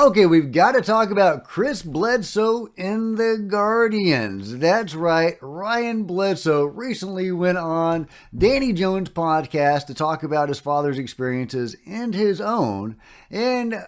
Okay, we've got to talk about Chris Bledsoe in the Guardians. That's right, Ryan Bledsoe recently went on Danny Jones' podcast to talk about his father's experiences and his own, and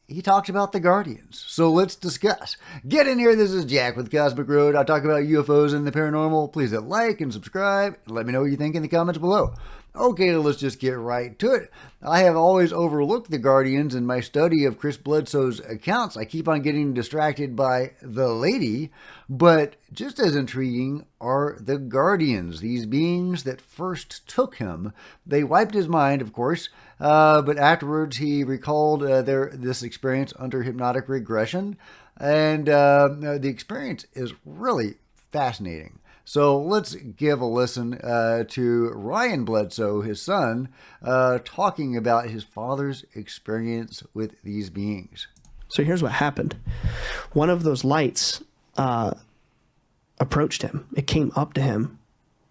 he talks about the Guardians. So let's discuss. Get in here, this is Jack with Cosmic Road. I talk about UFOs and the paranormal. Please hit like and subscribe, and let me know what you think in the comments below. Okay, let's just get right to it. I have always overlooked the Guardians in my study of Chris Bledsoe's accounts. I keep on getting distracted by the lady, but just as intriguing are the Guardians, these beings that first took him. They wiped his mind, of course, but afterwards he recalled this experience under hypnotic regression, and the experience is really fascinating. So let's give a listen to Ryan Bledsoe, his son, talking about his father's experience with these beings. So here's what happened. One of those lights approached him. It came up to him,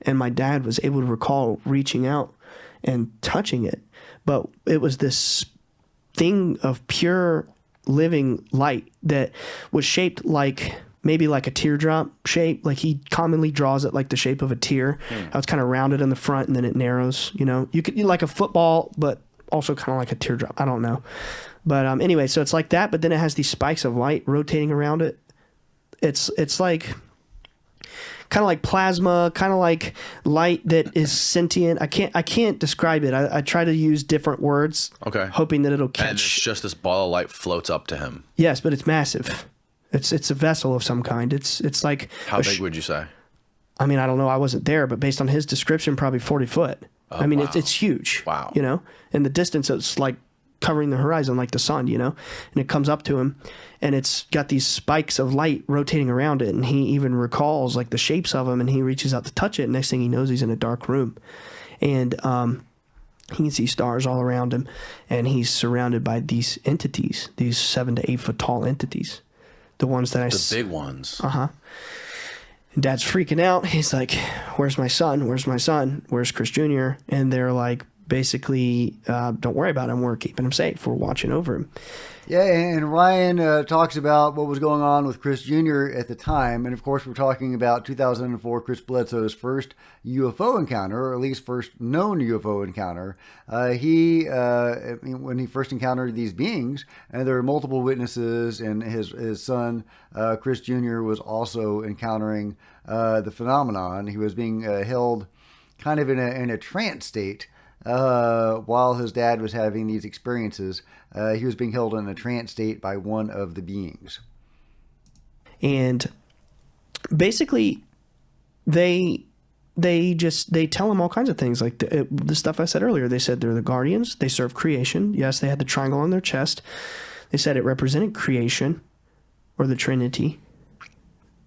and my dad was able to recall reaching out and touching it. But it was this thing of pure living light that was shaped like... maybe like a teardrop shape, like he commonly draws it like the shape of a tear. How it's kind of rounded in the front and then it narrows, you know. You could like a football, but also kind of like a teardrop. I don't know. But anyway, so it's like that, but then it has these spikes of light rotating around it. It's like kind of like plasma, kind of like light that is sentient. I can't describe it. I try to use different words. Okay. Hoping that it'll catch. And it's just this ball of light floats up to him. Yes, but it's massive. It's a vessel of some kind. It's like... How big would you say? I mean, I don't know. I wasn't there, but based on his description, probably 40 foot. Oh, I mean, wow. it's huge. Wow. You know? And the distance, it's like covering the horizon like the sun, you know? And it comes up to him, and it's got these spikes of light rotating around it, and he even recalls like the shapes of them, and he reaches out to touch it, and next thing he knows, he's in a dark room. And he can see stars all around him, and he's surrounded by these entities, these 7 to 8 foot tall entities. The ones that the big ones. Uh-huh. And Dad's freaking out. He's like, where's my son? Where's my son? Where's Chris Jr.? And they're like, basically, don't worry about him. We're keeping him safe. We're watching over him. Yeah, and Ryan talks about what was going on with Chris Jr. at the time. And, of course, we're talking about 2004, Chris Bledsoe's first UFO encounter, or at least first known UFO encounter. When he first encountered these beings, and there were multiple witnesses, and his son, Chris Jr., was also encountering the phenomenon. He was being held kind of in a trance state. While his dad was having these experiences, he was being held in a trance state by one of the beings. And basically, they tell him all kinds of things, like the stuff I said earlier. They said they're the Guardians. They serve creation. Yes, they had the triangle on their chest. They said it represented creation, or the Trinity.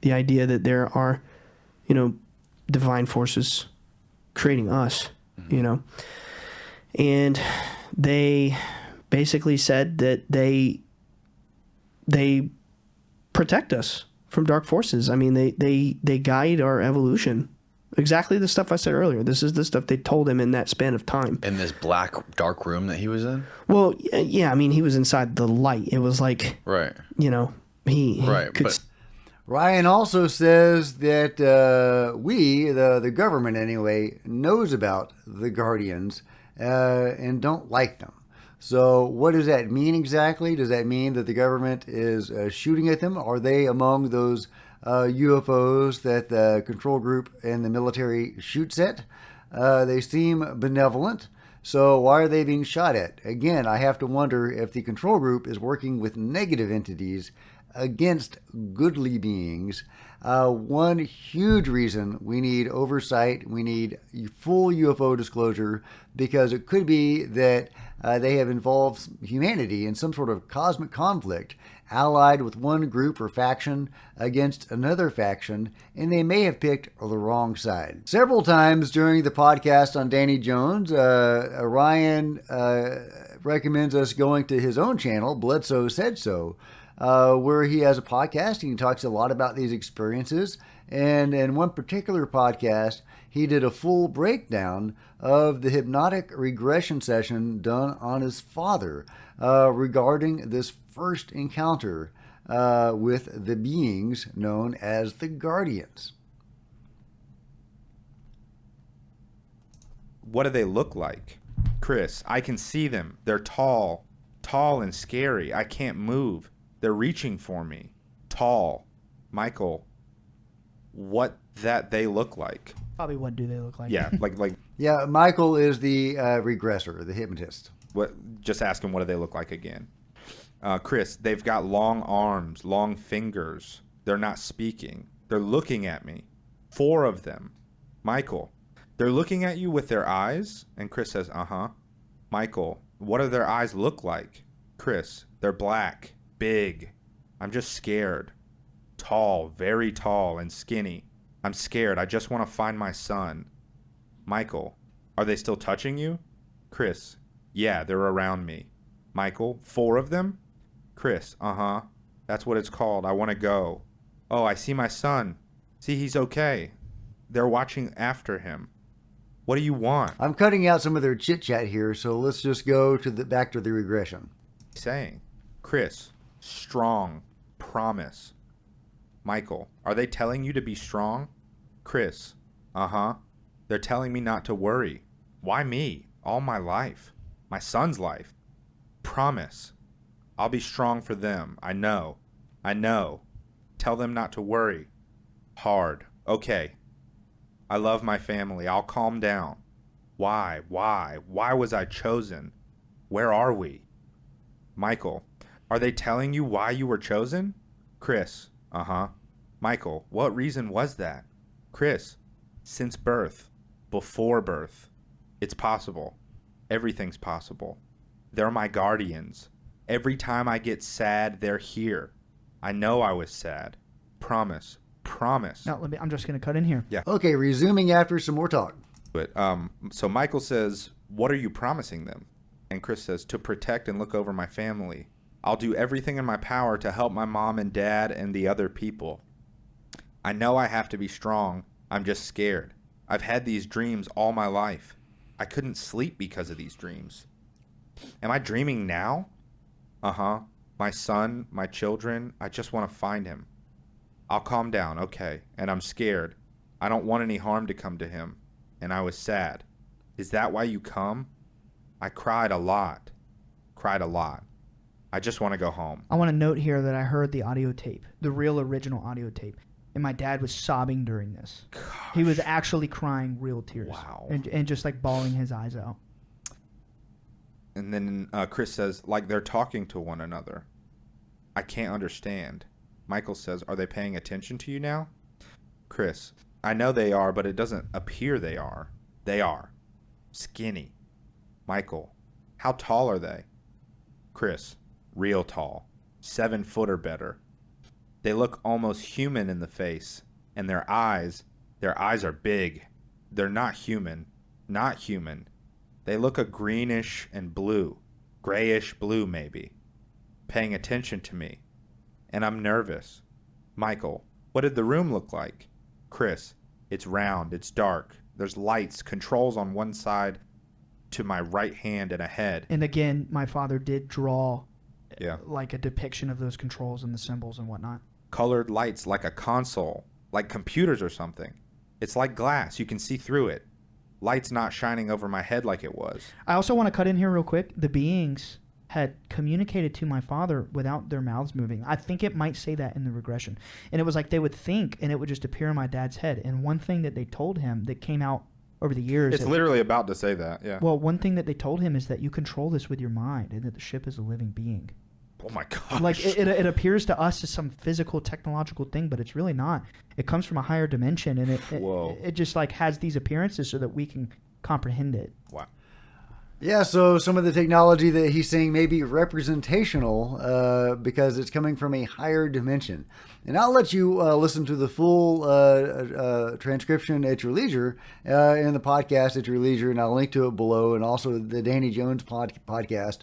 The idea that there are, divine forces creating us, And they basically said that they protect us from dark forces. I mean, they guide our evolution. Exactly the stuff I said earlier. This is the stuff they told him in that span of time. In this black, dark room that he was in? Well, yeah, I mean, he was inside the light. It was like, right. He could... Ryan also says that the government anyway, knows about the Guardians and don't like them. So what does that mean exactly? Does that mean that the government is shooting at them? Are they among those UFOs that the control group and the military shoots at? They seem benevolent. So why are they being shot at? Again, I have to wonder if the control group is working with negative entities against goodly beings. One huge reason we need oversight, we need full UFO disclosure, because it could be that they have involved humanity in some sort of cosmic conflict, allied with one group or faction against another faction, and they may have picked the wrong side. Several times during the podcast on Danny Jones, Ryan recommends us going to his own channel, Bledsoe Said So, where he has a podcast and he talks a lot about these experiences. And in one particular podcast, he did a full breakdown of the hypnotic regression session done on his father regarding this first encounter with the beings known as the Guardians. What do they look like? Chris, I can see them. They're tall and scary. I can't move. They're reaching for me. Tall. Michael, what that they look like? Probably what do they look like? Yeah, like Yeah, Michael is the regressor, the hypnotist. what? Just ask them what do they look like again. Chris, they've got long arms, long fingers. They're not speaking. They're looking at me. 4 of them. Michael, they're looking at you with their eyes? And Chris says, uh-huh. Michael, what do their eyes look like? Chris, they're black, big. I'm just scared. Tall, very tall and skinny. I'm scared. I just want to find my son. Michael, are they still touching you? Chris, yeah, they're around me. Michael, 4 of them? Chris, uh-huh. That's what it's called. I want to go. Oh, I see my son. See, he's okay. They're watching after him. What do you want? I'm cutting out some of their chit chat here, so let's just go to back to the regression. Saying, Chris, strong, promise. Michael, are they telling you to be strong? Chris, uh-huh. They're telling me not to worry. Why me? All my life. My son's life. Promise. I'll be strong for them. I know. Tell them not to worry. Hard. Okay. I love my family. I'll calm down. Why? Why was I chosen? Where are we? Michael, are they telling you why you were chosen? Chris, uh-huh. Michael, what reason was that? Chris, since birth, before birth. It's possible. Everything's possible. They're my guardians. Every time I get sad, they're here. I know I was sad. Promise. Now, I'm just going to cut in here. Yeah. Okay, resuming after some more talk. But so Michael says, what are you promising them? And Chris says, to protect and look over my family. I'll do everything in my power to help my mom and dad and the other people. I know I have to be strong. I'm just scared. I've had these dreams all my life. I couldn't sleep because of these dreams. Am I dreaming now? Uh-huh. My son, my children, I just want to find him. I'll calm down, okay. And I'm scared. I don't want any harm to come to him. And I was sad. Is that why you come? I cried a lot. I just want to go home. I want to note here that I heard the audio tape, the real original audio tape, and my dad was sobbing during this. Gosh. He was actually crying real tears. Wow. And just like bawling his eyes out. And then Chris says, like they're talking to one another. I can't understand. Michael says, are they paying attention to you now? Chris, I know they are, but it doesn't appear they are. They are. Skinny. Michael, how tall are they? Chris, real tall. 7 foot or better. They look almost human in the face. And their eyes are big. They're not human. Not human. They look a greenish and blue. Grayish blue, maybe. Paying attention to me. And I'm nervous. Michael, what did the room look like? Chris, it's round, it's dark. There's lights, controls on one side to my right hand and a head. And again, my father did draw Yeah. like a depiction of those controls and the symbols and whatnot. Colored lights like a console, like computers or something. It's like glass, you can see through it. Lights not shining over my head like it was. I also want to cut in here real quick. The beings had communicated to my father without their mouths moving. I think it might say that in the regression. And it was like they would think and it would just appear in my dad's head. And one thing that they told him that came out over the years. It's literally about to say that, yeah. Well, one thing that they told him is that you control this with your mind and that the ship is a living being. Oh my gosh. Like it appears to us as some physical technological thing, but it's really not. It comes from a higher dimension and it just like has these appearances so that we can comprehend it. Wow. Yeah, so some of the technology that he's saying may be representational because it's coming from a higher dimension. And I'll let you listen to the full transcription at your leisure in the podcast at your leisure, and I'll link to it below, and also the Danny Jones podcast.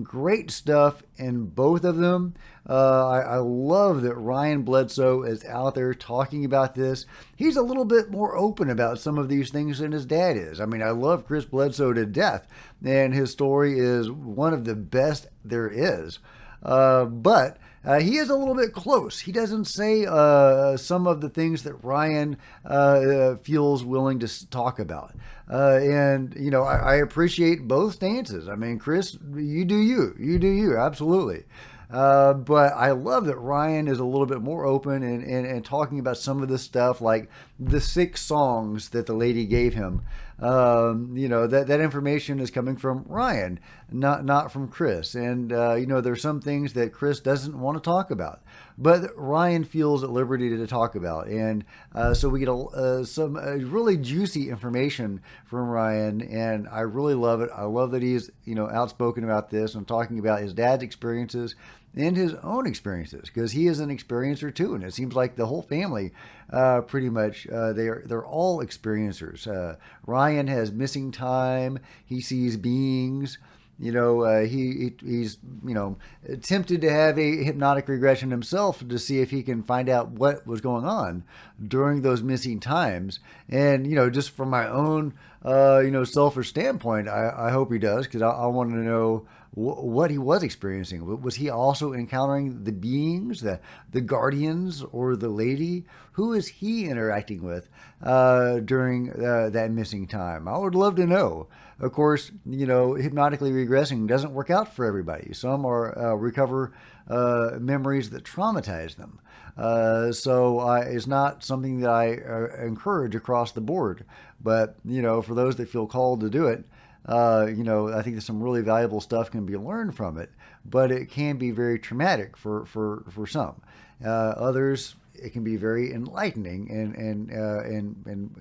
Great stuff in both of them. I love that Ryan Bledsoe is out there talking about this. He's a little bit more open about some of these things than his dad is. I mean, I love Chris Bledsoe to death, and his story is one of the best there is. But he is a little bit close. He doesn't say some of the things that Ryan feels willing to talk about. And, you know, I appreciate both stances. I mean, Chris, you do you. You do you. Absolutely. But I love that Ryan is a little bit more open and talking about some of this stuff, like the 6 songs that the lady gave him. You know, that information is coming from Ryan, not from Chris. And, you know, there's some things that Chris doesn't want to talk about, but Ryan feels at liberty to talk about. And so we get some really juicy information from Ryan, and I really love it. I love that he's, you know, outspoken about this and talking about his dad's experiences and his own experiences, because he is an experiencer too, and it seems like the whole family pretty much they're all experiencers. Ryan has missing time. He sees beings. You know, he's, you know, tempted to have a hypnotic regression himself to see if he can find out what was going on during those missing times. And, you know, just from my own, you know, selfish standpoint, I hope he does, because I want to know what he was experiencing. Was he also encountering the beings, the guardians, or the lady? Who is he interacting with during that missing time? I would love to know. Of course, you know, hypnotically regressing doesn't work out for everybody. Some are recover memories that traumatize them. So it's not something that I encourage across the board. But, you know, for those that feel called to do it, you know, I think there's some really valuable stuff can be learned from it, but it can be very traumatic for some. Others, it can be very enlightening and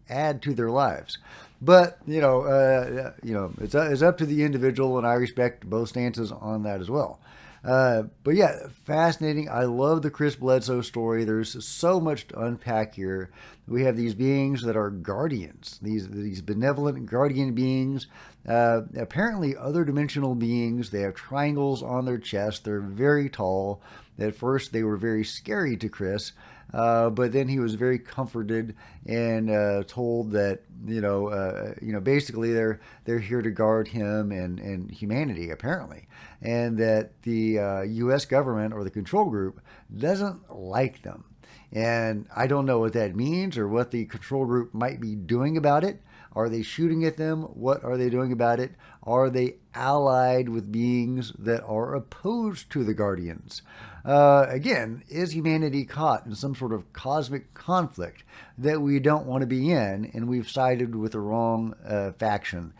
add to their lives. But, you know, it's up to the individual, and I respect both stances on that as well. But yeah, fascinating. I love the Chris Bledsoe story. There's so much to unpack here. We have these beings that are guardians, these benevolent guardian beings, apparently other dimensional beings. They have triangles on their chest. They're very tall. At first, they were very scary to Chris, but then he was very comforted and told that, you know, basically they're here to guard him and humanity, apparently, and that the U.S. government or the control group doesn't like them. And I don't know what that means or what the control group might be doing about it. Are they shooting at them? What are they doing about it? Are they allied with beings that are opposed to the Guardians? Again, is humanity caught in some sort of cosmic conflict that we don't want to be in, and we've sided with the wrong faction?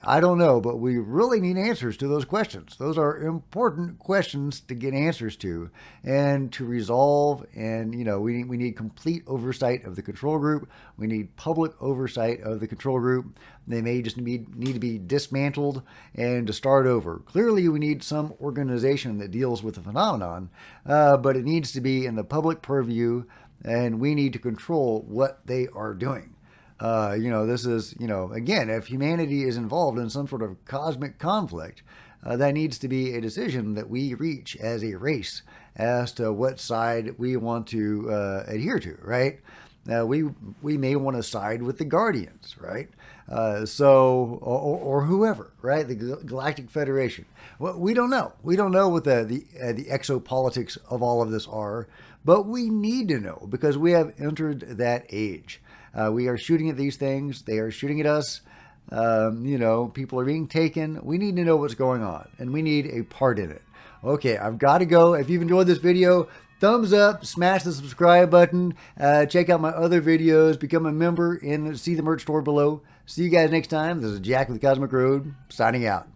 I don't know, but we really need answers to those questions. Those are important questions to get answers to and to resolve. And, you know, we need complete oversight of the control group. We need public oversight of the control group. They may just need to be dismantled and to start over. Clearly, we need some organization that deals with the phenomenon, but it needs to be in the public purview, and we need to control what they are doing. You know, this is, you know, again, if humanity is involved in some sort of cosmic conflict, that needs to be a decision that we reach as a race as to what side we want to adhere to, right? We may want to side with the Guardians, right? Or whoever, right? The Galactic Federation. Well, we don't know. We don't know what the exopolitics of all of this are, but we need to know because we have entered that age. We are shooting at these things. They are shooting at us. You know, people are being taken. We need to know what's going on, and we need a part in it. Okay, I've got to go. If you've enjoyed this video, thumbs up, smash the subscribe button, check out my other videos, become a member, and see the merch store below. See you guys next time. This is Jack with Cosmic Road, signing out.